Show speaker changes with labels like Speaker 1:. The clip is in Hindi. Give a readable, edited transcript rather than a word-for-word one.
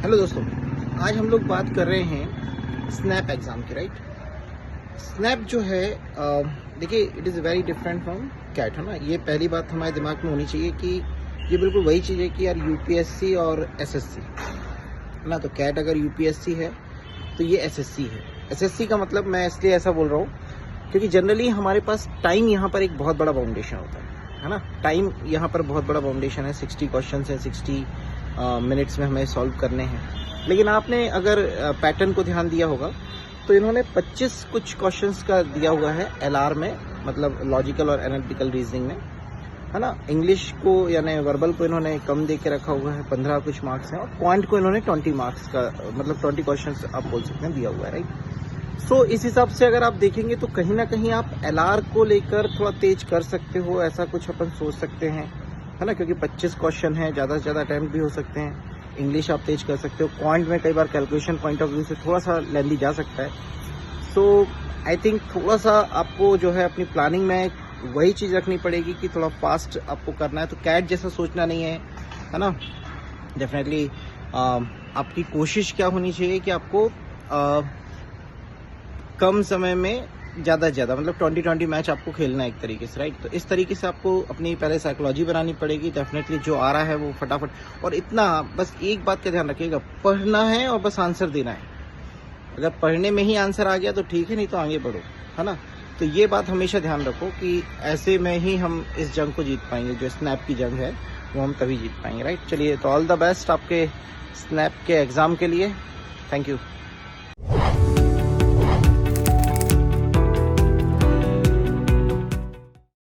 Speaker 1: हेलो दोस्तों, आज हम लोग बात कर रहे हैं स्नैप एग्ज़ाम की। राइट, स्नैप जो है देखिए, it is very different from CAT, है ना। ये पहली बात हमारे दिमाग में होनी चाहिए कि ये बिल्कुल वही चीज़ है कि यार यूपीएससी और एसएससी, है ना। तो कैट अगर यूपीएससी है तो ये एसएससी है। एसएससी का मतलब मैं इसलिए ऐसा बोल रहा हूँ क्योंकि जनरली हमारे पास टाइम यहाँ पर एक बहुत बड़ा बाउंडेशन होता है ना। टाइम यहाँ पर बहुत बड़ा बाउंडेशन है। 60 क्वेश्चन है, 60 मिनट्स में हमें सॉल्व करने हैं। लेकिन आपने अगर पैटर्न को ध्यान दिया होगा तो इन्होंने 25 कुछ क्वेश्चंस का दिया हुआ है एलआर में, मतलब लॉजिकल और एनालिटिकल रीजनिंग में, है ना। इंग्लिश को यानी वर्बल को इन्होंने कम दे के रखा हुआ है, 15 कुछ मार्क्स हैं, और क्वांट को इन्होंने 20 मार्क्स का, मतलब 20 क्वेश्चंस आप बोल सकते हैं, दिया हुआ है। राइट, सो इस हिसाब से अगर आप देखेंगे तो कहीं ना कहीं आप एलआर को लेकर थोड़ा तेज कर सकते हो, ऐसा कुछ अपन सोच सकते हैं, है ना। क्योंकि 25 क्वेश्चन है, ज़्यादा से ज़्यादा अटैम्प्ट भी हो सकते हैं। इंग्लिश आप तेज कर सकते हो। क्वांट में कई बार कैलकुलेशन पॉइंट ऑफ व्यू से थोड़ा सा लेंदी जा सकता है। सो आई थिंक थोड़ा सा आपको जो है अपनी प्लानिंग में वही चीज़ रखनी पड़ेगी कि थोड़ा फास्ट आपको करना है। तो कैट जैसा सोचना नहीं है ना। डेफिनेटली आपकी कोशिश क्या होनी चाहिए कि आपको कम समय में ज़्यादा से ज़्यादा, मतलब 20-20 मैच आपको खेलना है एक तरीके से। राइट, तो इस तरीके से आपको अपनी पहले साइकोलॉजी बनानी पड़ेगी। डेफिनेटली जो आ रहा है वो फटाफट, और इतना बस एक बात का ध्यान रखिएगा, पढ़ना है और बस आंसर देना है। अगर पढ़ने में ही आंसर आ गया तो ठीक है, नहीं तो आगे बढ़ो, है ना। तो ये बात हमेशा ध्यान रखो कि ऐसे में ही हम इस जंग को जीत पाएंगे। जो स्नैप की जंग है वो हम तभी जीत पाएंगे। राइट, चलिए, तो ऑल द बेस्ट आपके स्नैप के एग्ज़ाम के लिए। Thank you.